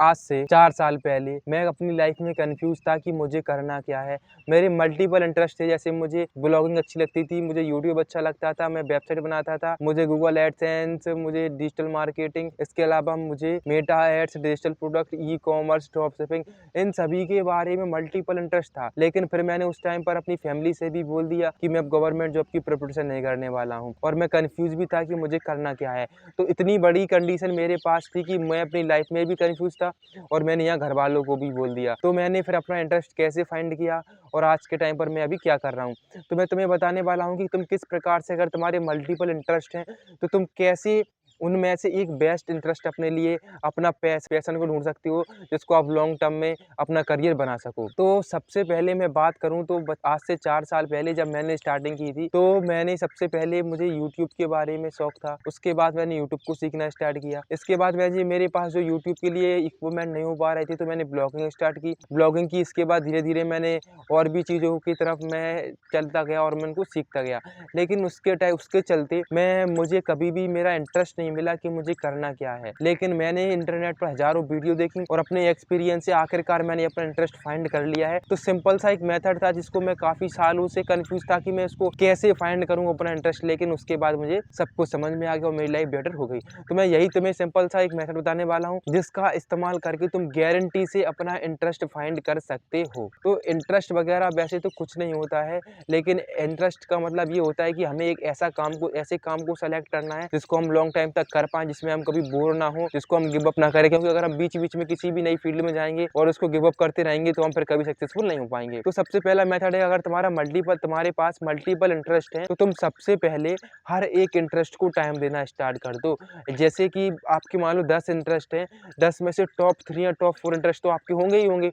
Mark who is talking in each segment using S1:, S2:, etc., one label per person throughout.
S1: आज से 4 साल पहले मैं अपनी लाइफ में कन्फ्यूज़ था कि मुझे करना क्या है। मेरे मल्टीपल इंटरेस्ट थे, जैसे मुझे ब्लॉगिंग अच्छी लगती थी, मुझे यूट्यूब अच्छा लगता था, मैं वेबसाइट बनाता था, मुझे गूगल एडसेंस, मुझे डिजिटल मार्केटिंग, इसके अलावा मुझे Meta ads, digital product, e-commerce, drop shipping, इन सभी के बारे में मल्टीपल इंटरेस्ट था। लेकिन फिर मैंने उस टाइम पर अपनी फैमिली से भी बोल दिया कि मैं अब गवर्नमेंट जॉब की प्रिपरेशन नहीं करने वाला हूँ, और मैं कन्फ्यूज़ भी था कि मुझे करना क्या है। तो इतनी बड़ी कंडीशन मेरे पास थी कि मैं अपनी लाइफ में भी कन्फ्यूज़ था, और मैंने यहाँ घरवालों को भी बोल दिया। तो मैंने फिर अपना इंटरेस्ट कैसे फाइंड किया और आज के टाइम पर मैं अभी क्या कर रहा हूँ। तो मैं तुम्हें बताने वाला हूँ कि तुम किस प्रकार से, अगर तुम्हारे मल्टीपल इंटरेस्ट हैं, तो तुम कैसे उनमें से एक बेस्ट इंटरेस्ट अपने लिए, अपना पैशन को ढूँढ सकते हो, जिसको आप लॉन्ग टर्म में अपना करियर बना सको। तो सबसे पहले मैं बात करूँ तो आज से 4 साल पहले जब मैंने स्टार्टिंग की थी, तो मैंने सबसे पहले, मुझे यूट्यूब के बारे में शौक था। उसके बाद मैंने यूट्यूब को सीखना स्टार्ट किया। इसके बाद वैसे मेरे पास जो यूट्यूब के लिए इक्विपमेंट नहीं हो पा रहे थे, तो मैंने ब्लॉगिंग स्टार्ट की। ब्लॉगिंग की, इसके बाद धीरे-धीरे मैंने और भी चीज़ों की तरफ मैं चलता गया और मैं उनको सीखता गया। लेकिन उसके चलते मुझे कभी भी मेरा इंटरेस्ट नहीं मिला कि मुझे करना क्या है। लेकिन मैंने इंटरनेट पर हज़ारों वीडियो देखी और अपने एक्सपीरियंस से आखिरकार मैंने अपना इंटरेस्ट फाइंड कर लिया है। तो सिंपल सा एक मेथड था जिसको मैं काफ़ी सालों से कन्फ्यूज़ था कि मैं इसको कैसे फाइंड करूँ अपना इंटरेस्ट, लेकिन उसके बाद मुझे सब कुछ समझ में आ गया और मेरी लाइफ बेटर हो गई। तो मैं यही तुम्हें सिंपल सा एक मेथड बताने वाला हूँ, जिसका इस्तेमाल करके तुम गारंटी से अपना इंटरेस्ट फाइंड कर सकते हो। तो इंटरेस्ट वगैरह वैसे तो कुछ नहीं होता है, लेकिन इंटरेस्ट का मतलब ये होता है कि हमें एक ऐसे काम को सेलेक्ट करना है जिसको हम लॉन्ग टाइम तक कर पाएँ, जिसमें हम कभी बोर ना हो, जिसको हम गिव अप ना करें। क्योंकि अगर हम बीच-बीच में किसी भी नई फील्ड में जाएँगे और उसको गिव अप करते रहेंगे, तो हम फिर कभी सक्सेसफुल नहीं हो पाएँगे। तो सबसे पहला मेथड है, अगर तुम्हारे पास मल्टीपल इंटरेस्ट हैं, तो तुम सबसे पहले हर एक इंटरेस्ट को टाइम देना स्टार्ट कर दो। जैसे कि आपके मान लो 10 इंटरेस्ट हैं, 10 में से टॉप 3 या टॉप 4 इंटरेस्ट तो आपके होंगे ही होंगे।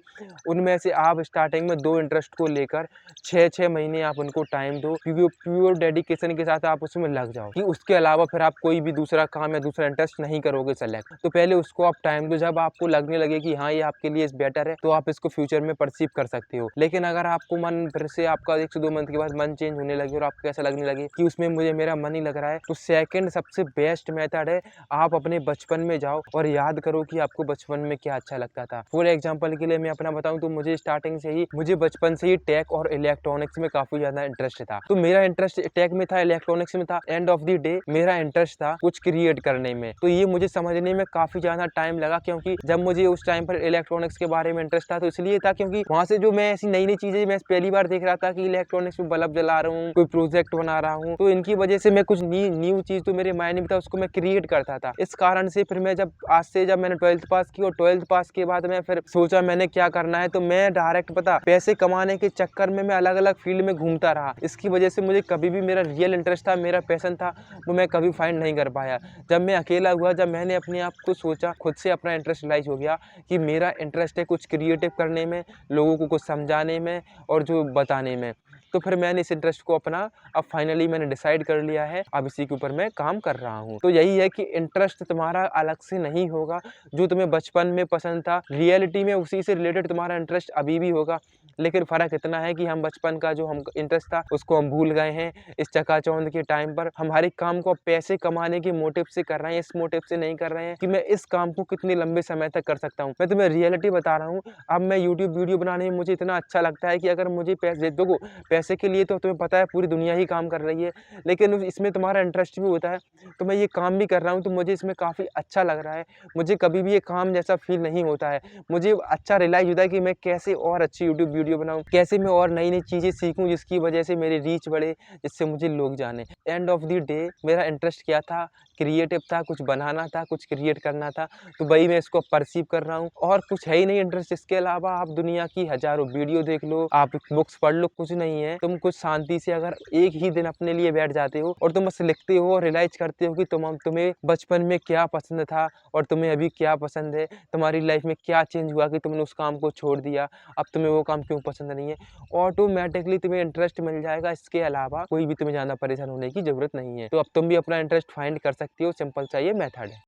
S1: उनमें से आप स्टार्टिंग में 2 इंटरेस्ट को लेकर 6-6 महीने आप उनको टाइम दो, क्योंकि प्योर डेडिकेशन के साथ आप उसमें लग जाओ कि उसके अलावा फिर आप कोई भी दूसरा काम या दूसरा इंटरेस्ट नहीं करोगे सेलेक्ट। तो पहले उसको आप टाइम दो, जब आपको लगने लगे कि हाँ, ये आपके लिए बेटर है, तो आप इसको फ्यूचर में परसीव कर सकते हो। लेकिन अगर आपको मन फिर से आपका 1 से 2 मंथ के बाद मन चेंज होने लगे और आपको ऐसा लगने लगे कि उसमें मेरा मन नहीं लग रहा है, तो सेकंड सबसे बेस्ट मेथड है, आप अपने बचपन में जाओ और याद करो कि आपको बचपन में क्या अच्छा लगता था। फॉर एग्जांपल के लिए मैं अपना बताऊं, तो मुझे बचपन से ही टेक और इलेक्ट्रॉनिक्स में काफी ज्यादा इंटरेस्ट था। तो मेरा इंटरेस्ट टेक में था, इलेक्ट्रॉनिक्स में था। एंड ऑफ द डे मेरा इंटरेस्ट था कुछ क्रिएट करने में। तो ये मुझे समझने में काफी ज्यादा टाइम लगा, क्योंकि जब मुझे उस टाइम पर इलेक्ट्रॉनिक्स के बारे में इंटरेस्ट था, तो इसलिए था क्योंकि वहां से जो मैं ऐसी नई नई चीजें मैं पहली बार देख रहा था कि इलेक्ट्रॉनिक्स में बल्ब जला रहा हूँ, कोई प्रोजेक्ट बना रहा हूँ, तो इनकी वजह से मैं कुछ न्यू चीज तो मेरे माइंड में था, उसको मैं क्रिएट करता था। इस कारण से फिर मैं जब मैंने 12th पास की, और 12th पास के बाद मैं फिर सोचा मैंने क्या करना है, तो मैं डायरेक्ट पता पैसे कमाने के चक्कर में मैं अलग अलग फील्ड में घूमता रहा। इसकी वजह से मुझे कभी भी मेरा रियल इंटरेस्ट था, मेरा पैशन था, वो मैं कभी फाइंड नहीं कर पाया। जब मैं अकेला हुआ, जब मैंने अपने आप को सोचा, खुद से अपना इंटरेस्ट रियलाइज हो गया कि मेरा इंटरेस्ट है कुछ क्रिएटिव करने में, लोगों को कुछ समझाने में और जो बताने में। तो फिर मैंने इस इंटरेस्ट को अपना, अब फाइनली मैंने डिसाइड कर लिया है, अब इसी के ऊपर मैं काम कर रहा हूँ। तो यही है कि इंटरेस्ट तुम्हारा अलग से नहीं होगा, जो तुम्हें बचपन में पसंद था, रियलिटी में उसी से रिलेटेड तुम्हारा इंटरेस्ट अभी भी होगा। लेकिन फ़र्क इतना है कि हम बचपन का जो हम इंटरेस्ट था, उसको हम भूल गए हैं। इस चकाचौंध के टाइम पर हम हर एक काम को अब पैसे कमाने के मोटिव से कर रहे हैं, इस मोटिव से नहीं कर रहे हैं कि मैं इस काम को कितने लंबे समय तक कर सकता हूँ। मैं तुम्हें रियलिटी बता रहा हूँ, अब मैं यूट्यूब वीडियो बनाने में मुझे इतना अच्छा लगता है कि अगर मुझे पैसे देखो, पैसे के लिए तो तुम्हें पता है पूरी दुनिया ही काम कर रही है, लेकिन इसमें तुम्हारा इंटरेस्ट भी होता है। तो मैं ये काम भी कर रहा हूँ, तो मुझे इसमें काफ़ी अच्छा लग रहा है। मुझे कभी भी ये काम जैसा फ़ील नहीं होता है। मुझे अच्छा रियलाइज़ होता है कि मैं कैसे और अच्छी यूट्यूब वीडियो बनाऊँ, कैसे मैं और नई-नई चीज़ें सीखूँ, जिसकी वजह से मेरी रीच बढ़े, जिससे मुझे लोग जानें। एंड ऑफ द डे मेरा इंटरेस्ट क्या था? क्रिएटिव था, कुछ बनाना था, कुछ क्रिएट करना था, तो वही मैं इसको परसीव कर रहा हूँ, और कुछ है ही नहीं इंटरेस्ट। इसके अलावा आप दुनिया की हज़ारों वीडियो देख लो, आप बुक्स पढ़ लो, कुछ नहीं है। तुम कुछ शांति से अगर एक ही दिन अपने लिए बैठ जाते हो और तुम बस लिखते हो और रियलाइज़ करते हो कि तुम्हें बचपन में क्या पसंद था और तुम्हें अभी क्या पसंद है, तुम्हारी लाइफ़ में क्या चेंज हुआ कि तुमने उस काम को छोड़ दिया, अब तुम्हें वो काम क्यों पसंद नहीं है। ऑटोमैटिकली तुम्हें इंटरेस्ट मिल जाएगा, इसके अलावा कोई भी तुम्हें ज़्यादा परेशान होने की ज़रूरत नहीं है। तो अब तुम भी अपना इंटरेस्ट फाइंड कर सकती हो, सिंपल सा ये मेथड है।